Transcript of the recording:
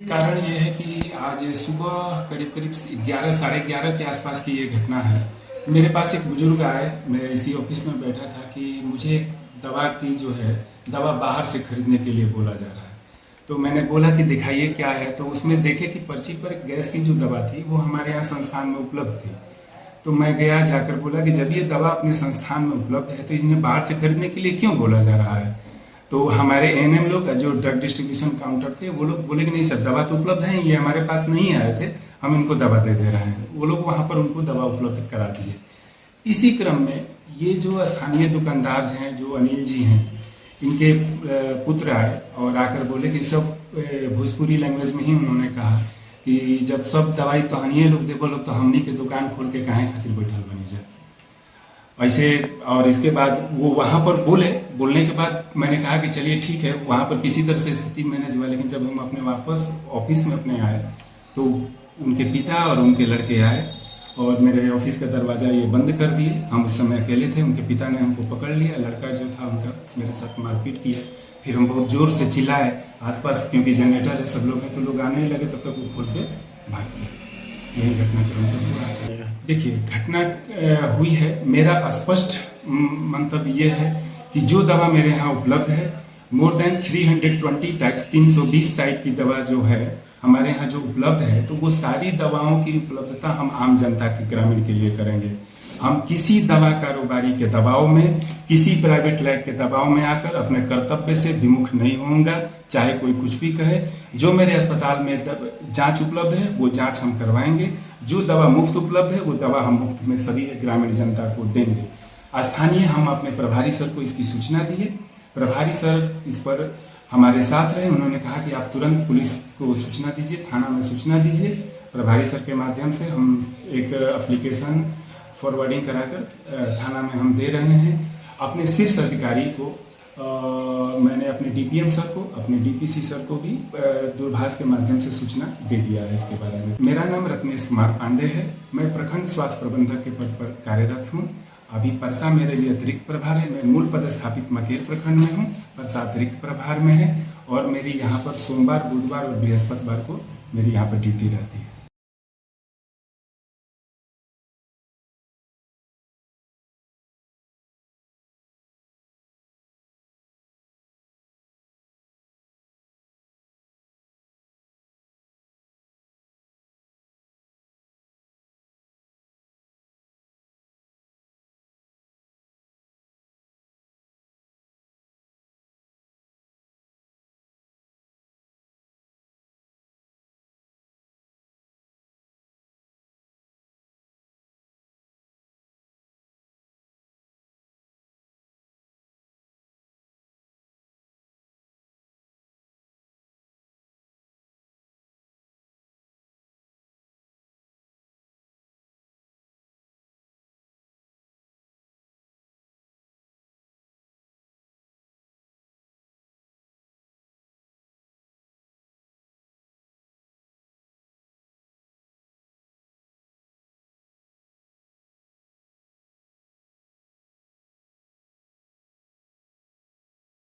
कारण ये है कि आज सुबह करीब करीब 11 साढ़े 11 के आसपास की ये घटना है। मेरे पास एक बुजुर्ग आए, मैं इसी ऑफिस में बैठा था कि मुझे दवा की जो है दवा बाहर से खरीदने के लिए बोला जा रहा है। तो मैंने बोला कि दिखाइए क्या है, तो उसमें देखे कि पर्ची पर गैस की जो दवा थी वो हमारे यहाँ संस्थान में उपलब्ध थी। तो मैं गया, जाकर बोला कि जब ये दवा अपने संस्थान में उपलब्ध है तो इन्हें बाहर से खरीदने के लिए क्यों बोला जा रहा है। तो हमारे एएनएम लोग जो ड्रग डिस्ट्रीब्यूशन काउंटर थे वो लोग बोले कि नहीं सर, दवा तो उपलब्ध है, ये हमारे पास नहीं आए थे, हम इनको दवा दे रहे हैं। वो लोग वहां पर उनको दवा उपलब्ध करा दिए। इसी क्रम में ये जो स्थानीय दुकानदार हैं, जो अनिल जी हैं, इनके पुत्र आए और आकर बोले कि सब भोजपुरी लैंग्वेज में ही उन्होंने कहा कि जब सब दवाई तो हनिए लोग दे बोलो तो हमनी के दुकान खोल के काहे खातिर बैठल बनी जाए ऐसे। और इसके बाद वो वहां पर बोलने के बाद मैंने कहा कि चलिए ठीक है, वहां पर किसी तरह से स्थिति मैनेज हुआ। लेकिन जब हम अपने वापस ऑफिस में अपने आए तो उनके पिता और उनके लड़के आए और मेरे ऑफिस का दरवाजा ये बंद कर दिए। हम उस समय अकेले थे, उनके पिता ने हमको पकड़ लिया, लड़का जो था उनका मेरे साथ मारपीट किया। फिर हम बहुत जोर से चिल्लाए आसपास, क्योंकि जनरेटर है, सब लोग हैं, तो लोग आने लगे, तब तक वो खोल के भाग गए। यही घटनाक्रम तो हुआ था। देखिए, घटना हुई है, मेरा स्पष्ट मंतव्य ये है कि जो दवा मेरे यहाँ उपलब्ध है, मोर देन 320 टाइप्स 320 टाइप की दवा जो है हमारे यहाँ जो उपलब्ध है, तो वो सारी दवाओं की उपलब्धता हम आम जनता के ग्रामीण के लिए करेंगे। हम किसी दवा कारोबारी के दबाव में, किसी प्राइवेट लैब के दबाव में आकर अपने कर्तव्य से विमुख नहीं होऊंगा, चाहे कोई कुछ भी कहे। जो मेरे अस्पताल में जांच उपलब्ध है वो जांच हम करवाएंगे, जो दवा मुफ्त उपलब्ध है वो दवा हम मुफ्त में सभी ग्रामीण जनता को देंगे। स्थानीय हम अपने प्रभारी सर को इसकी सूचना दिए, प्रभारी सर इस पर हमारे साथ रहे। उन्होंने कहा कि आप तुरंत पुलिस को सूचना दीजिए, थाना में सूचना दीजिए। प्रभारी सर के माध्यम से हम एक एप्लीकेशन फॉरवर्डिंग कराकर थाना में हम दे रहे हैं। अपने शीर्ष अधिकारी को मैंने अपने डीपीएम सर को, अपने डीपीसी सर को भी दूरभाष के माध्यम से सूचना दे दिया है इसके बारे में। मेरा नाम रत्नेश कुमार पांडे है, मैं प्रखंड स्वास्थ्य प्रबंधक के पद पर कार्यरत हूँ। अभी परसा मेरे लिए अतिरिक्त प्रभार है। मैं मूल पदस्थापित मकेर प्रखंड में हूँ, परसा अतिरिक्त प्रभार में है, और मेरी यहाँ पर सोमवार, बुधवार और बृहस्पतिवार को मेरी यहाँ पर ड्यूटी रहती है।